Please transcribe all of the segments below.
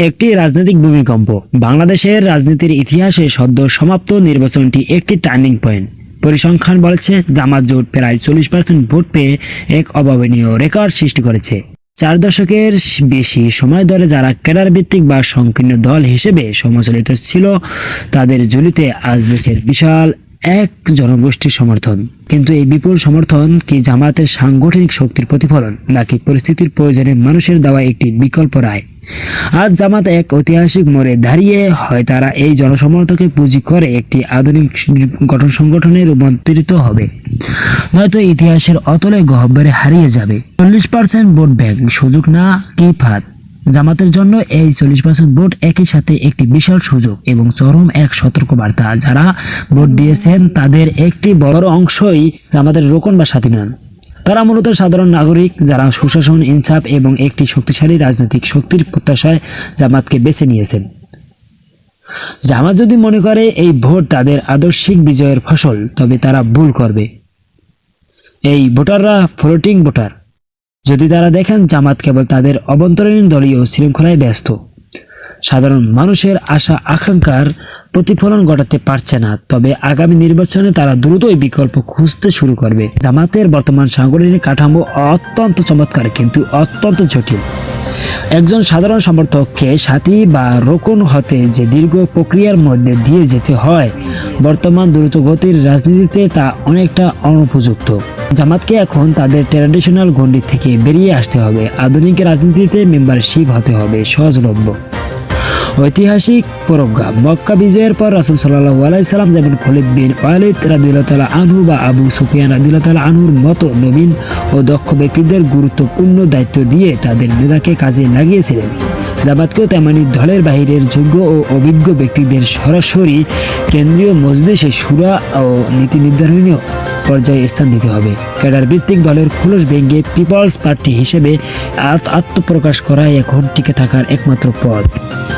একটি রাজনৈতিক ভূমিকম্প। বাংলাদেশের রাজনীতির ইতিহাসে সদ্য সমাপ্ত নির্বাচনটি একটি টার্নিং পয়েন্ট। পরিসংখ্যান বলছে জামাত জোট প্রায় 40% ভোট পেয়ে এক অভাবনীয় রেকর্ড সৃষ্টি করেছে। 4 দশকের বেশি সময় ধরে যারা ক্যাডার ভিত্তিক বা সংকীর্ণ দল হিসেবে সমালোচিত ছিল, তাদের ঝুলিতে আজ দেশের বিশাল এক জনগোষ্ঠীর সমর্থন। কিন্তু এই বিপুল সমর্থন কি জামাতের সাংগঠনিক শক্তির প্রতিফলন, নাকি পরিস্থিতির প্রয়োজনে মানুষের দেওয়া একটি বিকল্প রায়? আজ জামাত এক ঐতিহাসিক মোড়ে দাঁড়িয়ে। হয় তারা এই জনসমর্থনকে পুঁজি করে একটি আধুনিক সংগঠনে রূপান্তরিত হবে, নয়তো ইতিহাসের অতলে গহ্বরে হারিয়ে যাবে। 40% ভোট ব্যাংক, সুযোগ না কি ফাঁদ? জামাতের জন্য এই 40% ভোট একই সাথে একটি বিশাল সুযোগ এবং চরম এক সতর্কবার্তা। যারা ভোট দিয়েছেন তাদের একটি বড় অংশই জামাতের রোকন বা সাথী নন। তারা মূলত সাধারণ নাগরিক, যারা সুশাসন, ইনসাফ এবং একটি শক্তিশালী রাজনৈতিক শক্তির প্রত্যাশায় জামাতকে বেছে নিয়েছেন। জামাত যদি মনে করে এই ভোট তাদের আদর্শিক বিজয়ের ফসল, তবে তারা ভুল করবে। এই ভোটাররা ফ্লোটিং ভোটার। যদি তারা দেখেন জামাত কেবল তাদের অভ্যন্তরীণ দলীয় শৃঙ্খলায় ব্যস্ত, সাধারণ মানুষের আশা আকাঙ্ক্ষার প্রতিফলন ঘটাতে পারছে না, তবে আগামী নির্বাচনে তারা দ্রুতই বিকল্প খুঁজতে শুরু করবে। জামাতের বর্তমান সাংগঠনিক কাঠামো অত্যন্ত চমৎকার, কিন্তু অত্যন্ত জটিল। একজন সাধারণ সমর্থককে সাথী বা রোকন হতে যে দীর্ঘ প্রক্রিয়ার মধ্যে দিয়ে যেতে হয়, বর্তমান দ্রুতগতির রাজনীতিতে তা অনেকটা অনুপযুক্ত। জামাতকে এখন তাদের ট্র্যাডিশনাল গণ্ডি থেকে বেরিয়ে আসতে হবে। আধুনিক রাজনীতিতে মেম্বারশিপ হতে হবে সহজলভ্য। ঐতিহাসিক প্রজ্ঞা। মক্কা বিজয়ের পর রাসূল সাল্লাল্লাহু আলাইহি সাল্লাম যেমন খালিদ বিন ওয়ালিদ রাদিয়াল্লাহু তাআলা আনহু বা আবু সুফিয়ান রাদিয়াল্লাহু তাআলা আনহুর মতো নবীন ও দক্ষ ব্যক্তিদের গুরুত্বপূর্ণ দায়িত্ব দিয়ে তাদের নেতাকে কাজে লাগিয়েছিলেন, জামাতকেও তেমনি দলের বাহিরের যোগ্য ও অভিজ্ঞ ব্যক্তিদের সরাসরি কেন্দ্রীয় মজলিসে শুরা ও নীতি নির্ধারণীয় পর্যায়ে স্থান দিতে হবে। ক্যাডার ভিত্তিক দলের খোলস ভেঙে পিপলস পার্টি হিসেবে আত্মপ্রকাশ করাই এখন টিকে থাকার একমাত্র পথ।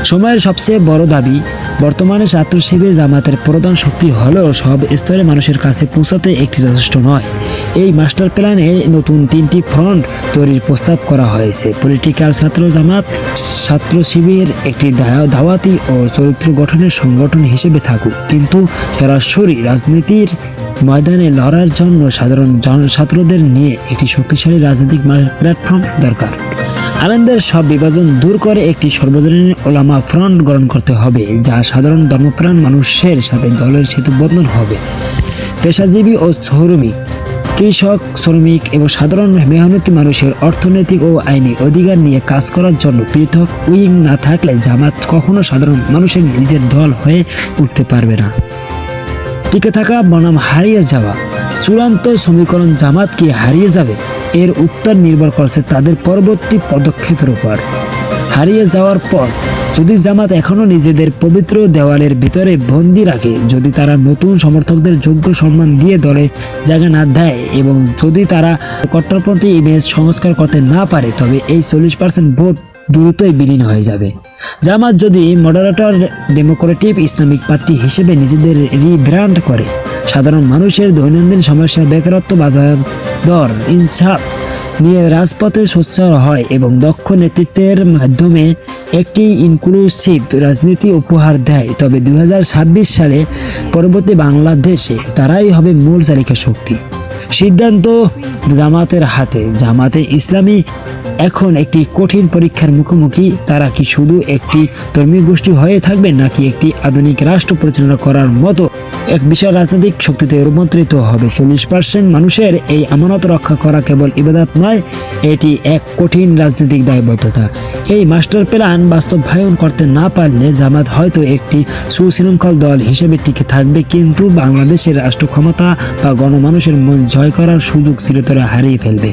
সময়ের সবচেয়ে বড় দাবি, বর্তমানে ছাত্র শিবির জামাতের প্রধান শক্তি হলেও সব স্তরে মানুষের কাছে পৌঁছাতে একটি যথেষ্ট নয়। এই মাস্টার প্ল্যানে নতুন 3টি ফ্রন্ট তৈরির প্রস্তাব করা হয়েছে। পলিটিক্যাল ছাত্র জামাত, ছাত্র শিবির একটি দাওয়াতি ও চরিত্র গঠনের সংগঠন হিসেবে থাকুক, কিন্তু সরাসরি রাজনীতির ময়দানে লড়ার জন্য সাধারণ ছাত্রদের নিয়ে একটি শক্তিশালী রাজনৈতিক প্ল্যাটফর্ম দরকার। আলেমদের সব বিভাজন দূর করে একটি সর্বজনীন ওলামা ফ্রন্ট গঠন করতে হবে, যা সাধারণ ধর্মপ্রাণ মানুষের সাথে দলের সেতুবন্ধন হবে। পেশাজীবী ও শ্রমিক, কৃষক, শ্রমিক এবং সাধারণ মেহনতি মানুষের অর্থনৈতিক ও আইনি অধিকার নিয়ে কাজ করার জন্য পৃথক উইং না থাকলে জামাত কখনো সাধারণ মানুষের নিজের দল হয়ে উঠতে পারবে না। টিকে থাকা বনাম হারিয়ে যাওয়া। চূড়ান্ত সমীকরণ জামাত কি হারিয়ে যাবে? এর উত্তর নির্ভর করছে তাদের পরবর্তী পদক্ষেপের উপর। হারিয়ে যাওয়ার পর যদি জামাত এখনো নিজেদের পবিত্র দেওয়ালের ভিতরে বন্দী রাখে, যদি তারা নতুন সমর্থকদের যোগ্য সম্মান দিয়ে দলে জায়গা না দেয় এবং যদি তারা কট্টরপন্থী ইমেজ সংস্কার করতে না পারে, তবে এই 40% ভোট দ্রুতই বিলীন হয়ে যাবে। জামাত যদি মডারেটর ডেমোক্রেটিক ইসলামিক পার্টি হিসেবে নিজেদের রিব্র্যান্ড করে, সাধারণ মানুষের দৈনন্দিন সমস্যা, বেকারত্ব, বাজার দর, ইনসাফ নিয়ে রাজপথে সোচ্চার হয় এবং দক্ষ নেতৃত্বের মাধ্যমে একটি ইনক্লুসিভ রাজনীতি উপহার দেয়, তবে 2026 সালে পরবর্তী বাংলাদেশে তারাই হবে মূল চালিকা শক্তি। সিদ্ধান্ত জামাতের হাতে। জামাতে ইসলামী এখন একটি কঠিন পরীক্ষার মুখোমুখি। তারা কি শুধু একটি ধর্মীয় গোষ্ঠী হয়ে থাকবে, নাকি একটি আধুনিক রাষ্ট্র পরিচালনা করার মতো এক বিশাল রাজনৈতিক শক্তিতে রূপান্তরিত হবে? 40% মানুষের এই আমানত রক্ষা করা কেবল ইবাদত নয়, এটি এক কঠিন রাজনৈতিক দায়বদ্ধতা। এই মাস্টার প্ল্যান বাস্তবায়ন করতে না পারলে জামাত হয়তো একটি সুশৃঙ্খল দল হিসেবে টিকে থাকবে, কিন্তু বাংলাদেশের রাষ্ট্র ক্ষমতা বা গণমানুষের মন জয় করার সুযোগ চিরতরে হারিয়ে ফেলবে।